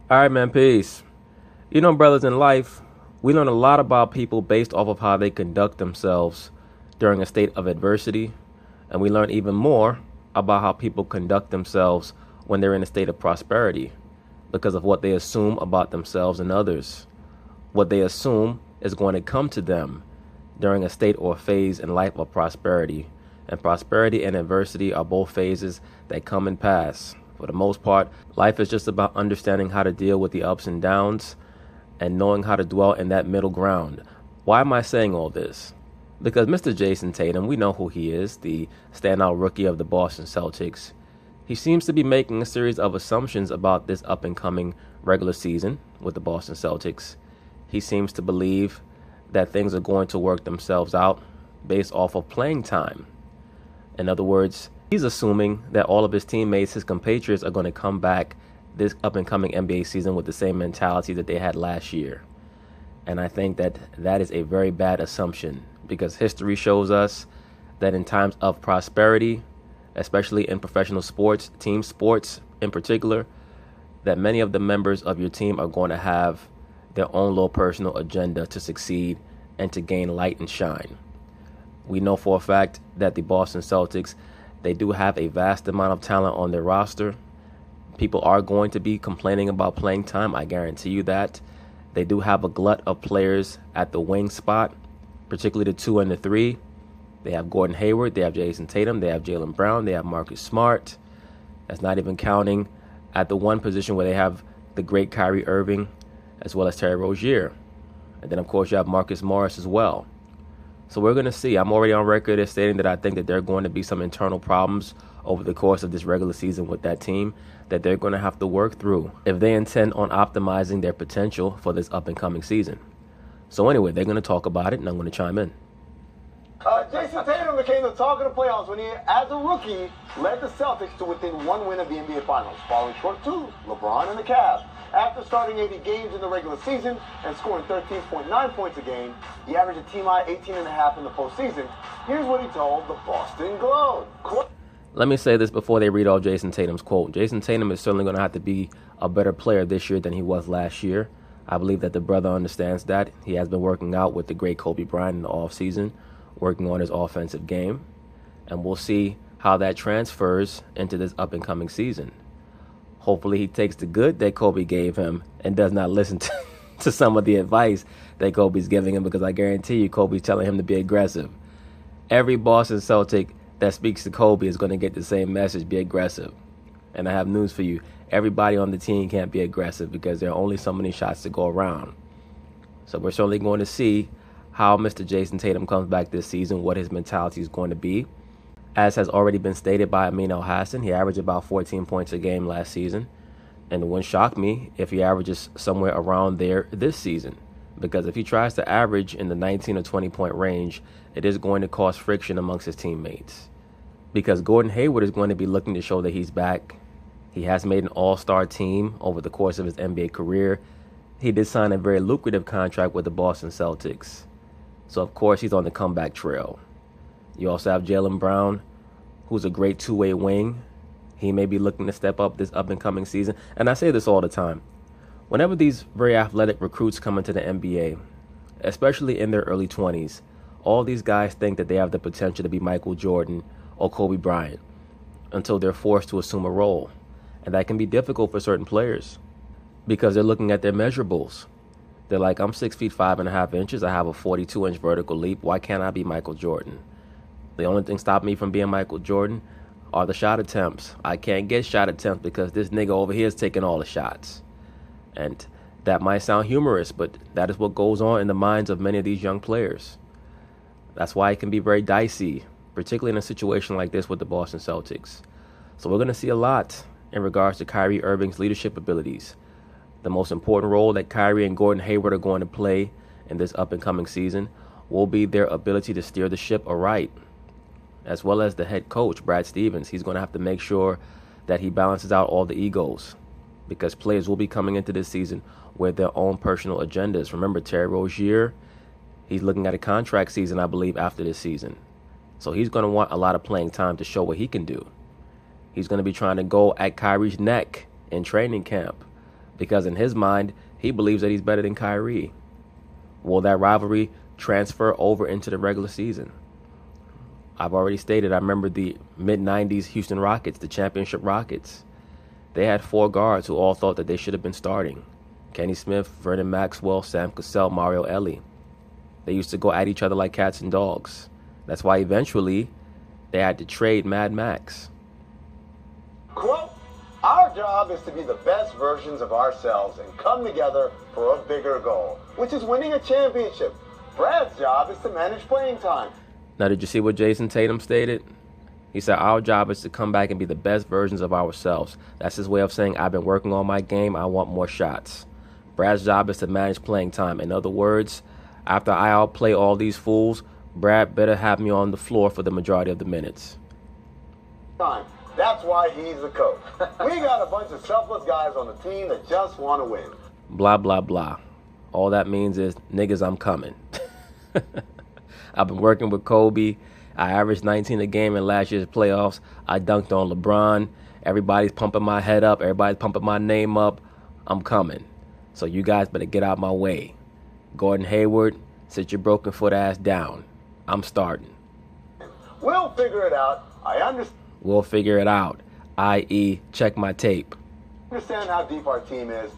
All right, man, peace. You know, brothers, in life, we learn a lot about people based off of how they conduct themselves during a state of adversity, and we learn even more about how people conduct themselves when they're in a state of prosperity because of what they assume about themselves and others, what they assume is going to come to them during a state or phase in life of prosperity. And prosperity and adversity are both phases that come and pass. For the most part, life is just about understanding how to deal with the ups and downs and knowing how to dwell in that middle ground. Why am I saying all this? Because Mr. Jayson Tatum, we know who he is, the standout rookie of the Boston Celtics. He seems to be making a series of assumptions about this up-and-coming regular season with the Boston Celtics. He seems to believe that things are going to work themselves out based off of playing time. In other words, he's assuming that all of his teammates, his compatriots, are going to come back this up-and-coming NBA season with the same mentality that they had last year. And I think that that is a very bad assumption because history shows us that in times of prosperity, especially in professional sports, team sports in particular, that many of the members of your team are going to have their own little personal agenda to succeed and to gain light and shine. We know for a fact that the Boston Celtics, they do have a vast amount of talent on their roster. People are going to be complaining about playing time. I guarantee you that. They do have a glut of players at the wing spot, particularly the 2 and the 3. They have Gordon Hayward, they have Jayson Tatum, they have Jaylen Brown, they have Marcus Smart. That's not even counting at the 1 position where they have the great Kyrie Irving as well as Terry Rozier. And then, of course, you have Marcus Morris as well. So we're going to see. I'm already on record as stating that I think that there are going to be some internal problems over the course of this regular season with that team that they're going to have to work through if they intend on optimizing their potential for this up-and-coming season. So anyway, they're going to talk about it, and I'm going to chime in. Jayson Tatum became the talk of the playoffs when he, as a rookie, led the Celtics to within 1 win of the NBA Finals, falling short to LeBron and the Cavs. After starting 80 games in the regular season and scoring 13.9 points a game, he averaged a team-high 18.5 in the postseason. Here's what he told the Boston Globe. Let me say this before they read all Jayson Tatum's quote. Jayson Tatum is certainly going to have to be a better player this year than he was last year. I believe that the brother understands that. He has been working out with the great Kobe Bryant in the offseason, working on his offensive game. And we'll see how that transfers into this up-and-coming season. Hopefully he takes the good that Kobe gave him and does not listen to some of the advice that Kobe's giving him, because I guarantee you Kobe's telling him to be aggressive. Every Boston Celtic that speaks to Kobe is going to get the same message: be aggressive. And I have news for you. Everybody on the team can't be aggressive because there are only so many shots to go around. So we're certainly going to see how Mr. Jayson Tatum comes back this season, what his mentality is going to be. As has already been stated by Amin El-Hassan, he averaged about 14 points a game last season. And it wouldn't shock me if he averages somewhere around there this season. Because if he tries to average in the 19 or 20 point range, it is going to cause friction amongst his teammates. Because Gordon Hayward is going to be looking to show that he's back. He has made an all-star team over the course of his NBA career. He did sign a very lucrative contract with the Boston Celtics. So, of course, he's on the comeback trail. You also have Jaylen Brown, who's a great two-way wing. He may be looking to step up this up-and-coming season. And I say this all the time. Whenever these very athletic recruits come into the NBA, especially in their early 20s, all these guys think that they have the potential to be Michael Jordan or Kobe Bryant until they're forced to assume a role. And that can be difficult for certain players because they're looking at their measurables. They're like, I'm 6 feet 5.5 inches. I have a 42-inch vertical leap. Why can't I be Michael Jordan? The only thing stopping me from being Michael Jordan are the shot attempts. I can't get shot attempts because this nigga over here is taking all the shots. And that might sound humorous, but that is what goes on in the minds of many of these young players. That's why it can be very dicey, particularly in a situation like this with the Boston Celtics. So we're going to see a lot in regards to Kyrie Irving's leadership abilities. The most important role that Kyrie and Gordon Hayward are going to play in this up-and-coming season will be their ability to steer the ship aright, as well as the head coach, Brad Stevens. He's going to have to make sure that he balances out all the egos, because players will be coming into this season with their own personal agendas. Remember, Terry Rozier, he's looking at a contract season, I believe, after this season. So he's going to want a lot of playing time to show what he can do. He's going to be trying to go at Kyrie's neck in training camp. because in his mind, he believes that he's better than Kyrie. Will that rivalry transfer over into the regular season? I've already stated, I remember the mid-90s Houston Rockets, the championship Rockets. They had 4 guards who all thought that they should have been starting. Kenny Smith, Vernon Maxwell, Sam Cassell, Mario Elie. They used to go at each other like cats and dogs. That's why eventually they had to trade Mad Max. Quote, our job is to be the best versions of ourselves and come together for a bigger goal, which is winning a championship. Brad's job is to manage playing time. Now, did you see what Jayson Tatum stated? He said, our job is to come back and be the best versions of ourselves. That's his way of saying, I've been working on my game. I want more shots. Brad's job is to manage playing time. In other words, after I outplay all these fools, Brad better have me on the floor for the majority of the minutes. That's why he's the coach. We got a bunch of selfless guys on the team that just want to win. Blah, blah, blah. All that means is, niggas, I'm coming. I've been working with Kobe. I averaged 19 a game in last year's playoffs. I dunked on LeBron. Everybody's pumping my head up. Everybody's pumping my name up. I'm coming. So you guys better get out my way. Gordon Hayward, sit your broken foot ass down. I'm starting. We'll figure it out. I understand. We'll figure it out, i.e. check my tape. Understand how deep our team is.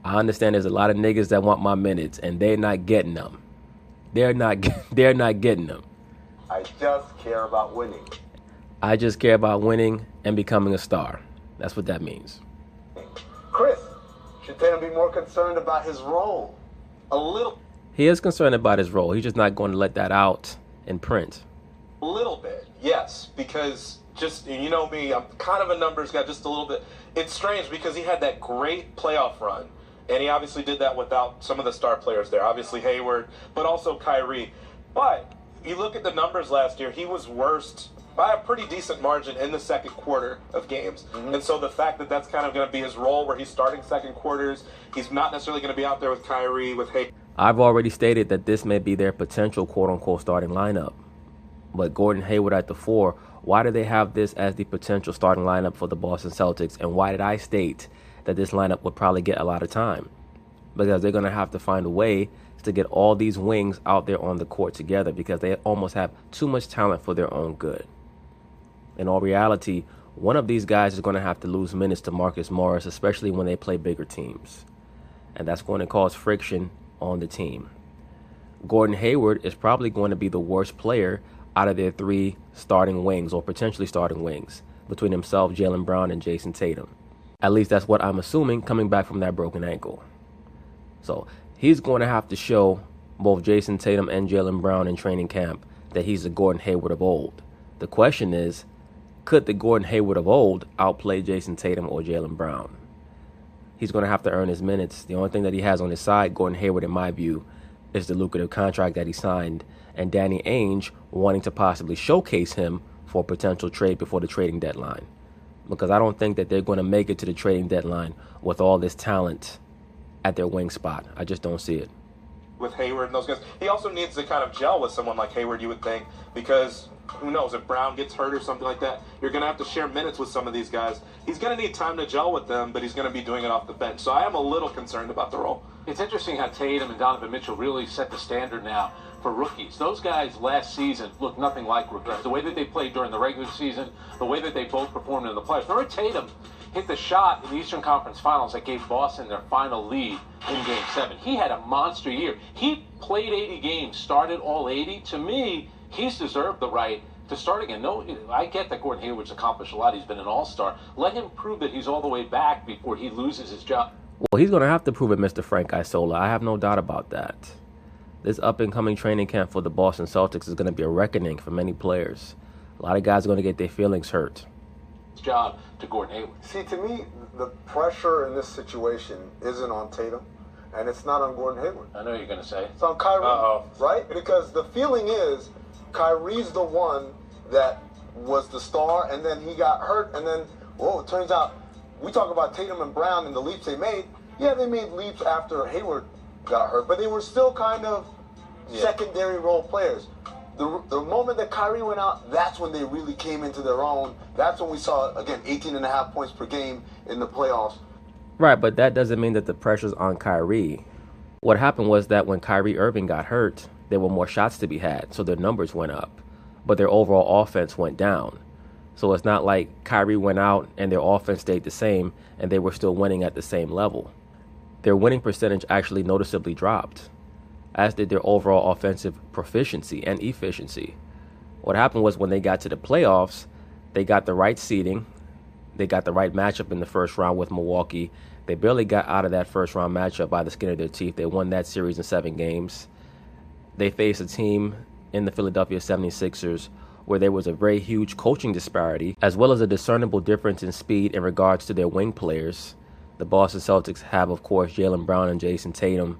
I understand there's a lot of niggas that want my minutes, and they're not getting them. They're not getting them. I just care about winning. I just care about winning and becoming a star. That's what that means. Chris, should Tatum be more concerned about his role? A little. He is concerned about his role. He's just not going to let that out in print. A little bit, yes, because just, you know me, I'm kind of a numbers guy, just a little bit. It's strange because he had that great playoff run, and he obviously did that without some of the star players there, obviously Hayward, but also Kyrie. But you look at the numbers last year, he was worst by a pretty decent margin in the second quarter of games. And so the fact that that's kind of going to be his role where he's starting second quarters, he's not necessarily going to be out there with Kyrie, with Hayward. I've already stated that this may be their potential quote-unquote starting lineup. But Gordon Hayward at the 4, why do they have this as the potential starting lineup for the Boston Celtics? And why did I state that this lineup would probably get a lot of time? Because they're going to have to find a way to get all these wings out there on the court together because they almost have too much talent for their own good. In all reality, one of these guys is going to have to lose minutes to Marcus Morris, especially when they play bigger teams. And that's going to cause friction on the team. Gordon Hayward is probably going to be the worst player out of their 3 starting wings or potentially starting wings between himself, Jaylen Brown, and Jayson Tatum. At least that's what I'm assuming coming back from that broken ankle. So he's going to have to show both Jayson Tatum and Jaylen Brown in training camp that he's the Gordon Hayward of old. The question is, could the Gordon Hayward of old outplay Jayson Tatum or Jaylen Brown? He's going to have to earn his minutes. The only thing that he has on his side, Gordon Hayward, in my view, is the lucrative contract that he signed and Danny Ainge wanting to possibly showcase him for a potential trade before the trading deadline. Because I don't think that they're going to make it to the trading deadline with all this talent at their wing spot. I just don't see it. With Hayward and those guys, he also needs to kind of gel with someone like Hayward, you would think, because who knows, if Brown gets hurt or something like that, you're going to have to share minutes with some of these guys. He's going to need time to gel with them, but he's going to be doing it off the bench. So I am a little concerned about the role. It's interesting how Tatum and Donovan Mitchell really set the standard now for rookies. Those guys last season looked nothing like rookies. The way that they played during the regular season, the way that they both performed in the playoffs. Remember Tatum hit the shot in the Eastern Conference Finals that gave Boston their final lead in Game 7. He had a monster year. He played 80 games, started all 80. To me, he's deserved the right to start again. No, I get that Gordon Hayward's accomplished a lot. He's been an all-star. Let him prove that he's all the way back before he loses his job. Well, he's going to have to prove it, Mr. Frank Isola. I have no doubt about that. This up-and-coming training camp for the Boston Celtics is going to be a reckoning for many players. A lot of guys are going to get their feelings hurt. Job to Gordon Hayward. See, to me, the pressure in this situation isn't on Tatum, and it's not on Gordon Hayward. I know you're going to say. It's on Kyrie, right? Because the feeling is Kyrie's the one that was the star, and then he got hurt, and then, it turns out, we talk about Tatum and Brown and the leaps they made. Yeah, they made leaps after Hayward got hurt, but they were still kind of secondary role players. The moment that Kyrie went out, that's when they really came into their own. That's when we saw, again, 18.5 points per game in the playoffs. Right, but that doesn't mean that the pressure's on Kyrie. What happened was that when Kyrie Irving got hurt, there were more shots to be had, so their numbers went up, but their overall offense went down. So it's not like Kyrie went out and their offense stayed the same and they were still winning at the same level. Their winning percentage actually noticeably dropped, as did their overall offensive proficiency and efficiency. What happened was when they got to the playoffs, they got the right seeding, they got the right matchup in the first round with Milwaukee. They barely got out of that first round matchup by the skin of their teeth. They won that series in 7 games. They faced a team in the Philadelphia 76ers where there was a very huge coaching disparity, as well as a discernible difference in speed in regards to their wing players. The Boston Celtics have, of course, Jaylen Brown and Jayson Tatum,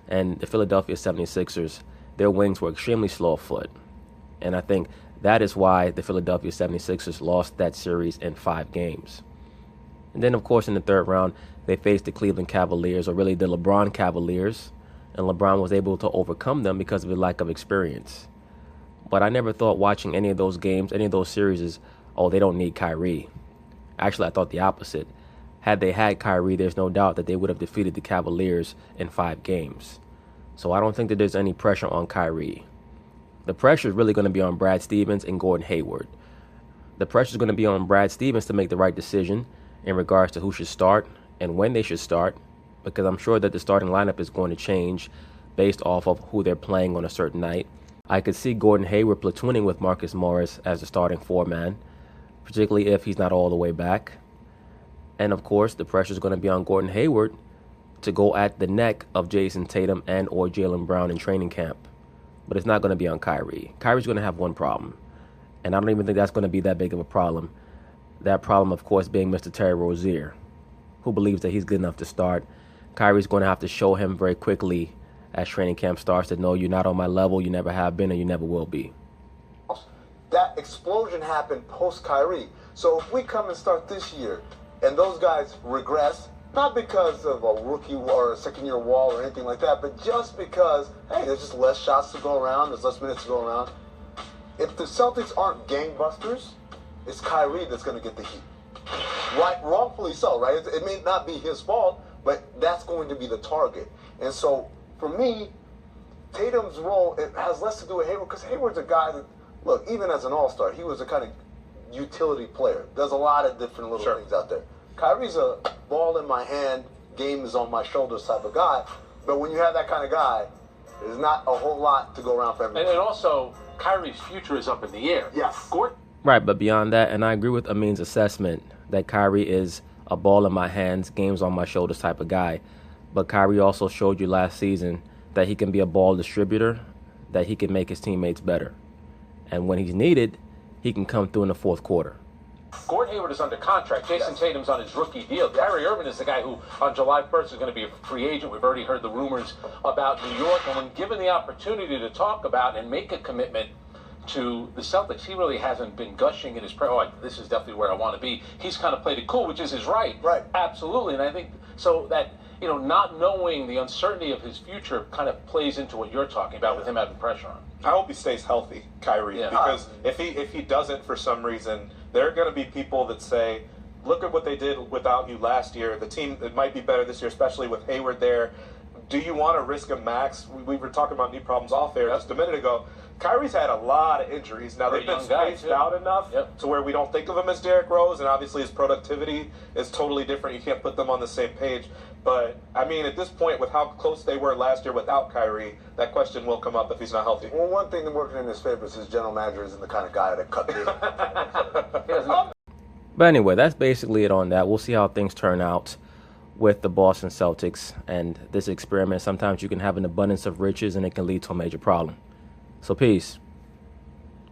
and the Philadelphia 76ers, their wings were extremely slow of foot. And I think that is why the Philadelphia 76ers lost that series in 5 games. And then, of course, in the third round, they faced the Cleveland Cavaliers, or really the LeBron Cavaliers, and LeBron was able to overcome them because of a lack of experience. But I never thought watching any of those games, any of those series, oh, they don't need Kyrie. Actually, I thought the opposite. Had they had Kyrie, there's no doubt that they would have defeated the Cavaliers in 5 games. So I don't think that there's any pressure on Kyrie. The pressure is really going to be on Brad Stevens and Gordon Hayward. The pressure is going to be on Brad Stevens to make the right decision in regards to who should start and when they should start, because I'm sure that the starting lineup is going to change based off of who they're playing on a certain night. I could see Gordon Hayward platooning with Marcus Morris as the starting 4-man, particularly if he's not all the way back. And of course, the pressure is going to be on Gordon Hayward to go at the neck of Jayson Tatum and or Jaylen Brown in training camp. But it's not going to be on Kyrie. Kyrie's going to have one problem, and I don't even think that's going to be that big of a problem. That problem, of course, being Mr. Terry Rozier, who believes that he's good enough to start. Kyrie's going to have to show him very quickly as training camp starts that, no, you're not on my level, you never have been, and you never will be. That explosion happened post-Kyrie. So if we come and start this year and those guys regress, not because of a rookie or a second-year wall or anything like that, but just because, hey, there's just less shots to go around, there's less minutes to go around. If the Celtics aren't gangbusters, it's Kyrie that's going to get the heat. Right, wrongfully so, right? It may not be his fault, but that's going to be the target. And so, for me, Tatum's role, it has less to do with Hayward, because Hayward's a guy that, look, even as an all-star, he was a kind of utility player. There's a lot of different little things out there. Kyrie's a ball in my hand, game is on my shoulders type of guy, but when you have that kind of guy, there's not a whole lot to go around for everybody. And also, Kyrie's future is up in the air. Yes. Gordon. Right, but beyond that, and I agree with Amin's assessment that Kyrie is a ball in my hands, games on my shoulders type of guy. But Kyrie also showed you last season that he can be a ball distributor, that he can make his teammates better. And when he's needed, he can come through in the fourth quarter. Gordon Hayward is under contract. Jayson Tatum's on his rookie deal. Kyrie Irving is the guy who, on July 1st, is going to be a free agent. We've already heard the rumors about New York. And when given the opportunity to talk about and make a commitment to the Celtics, he really hasn't been gushing in his this is definitely where I want to be. He's kind of played it cool, which is his right. Right. Absolutely. And I think so that, not knowing the uncertainty of his future kind of plays into what you're talking about with him having pressure on him. I hope he stays healthy, Kyrie, because if he doesn't for some reason, there are going to be people that say, look at what they did without you last year. The team, it might be better this year, especially with Hayward there. Do you want to risk a max? We were talking about knee problems off there just a minute ago. Kyrie's had a lot of injuries. Now, they've been spaced out enough to where we don't think of him as Derrick Rose, and obviously his productivity is totally different. You can't put them on the same page. But, I mean, at this point, with how close they were last year without Kyrie, that question will come up if he's not healthy. Well, one thing that working in his favor is his general manager isn't the kind of guy that cut me. But anyway, that's basically it on that. We'll see how things turn out with the Boston Celtics and this experiment. Sometimes you can have an abundance of riches and it can lead to a major problem. So peace.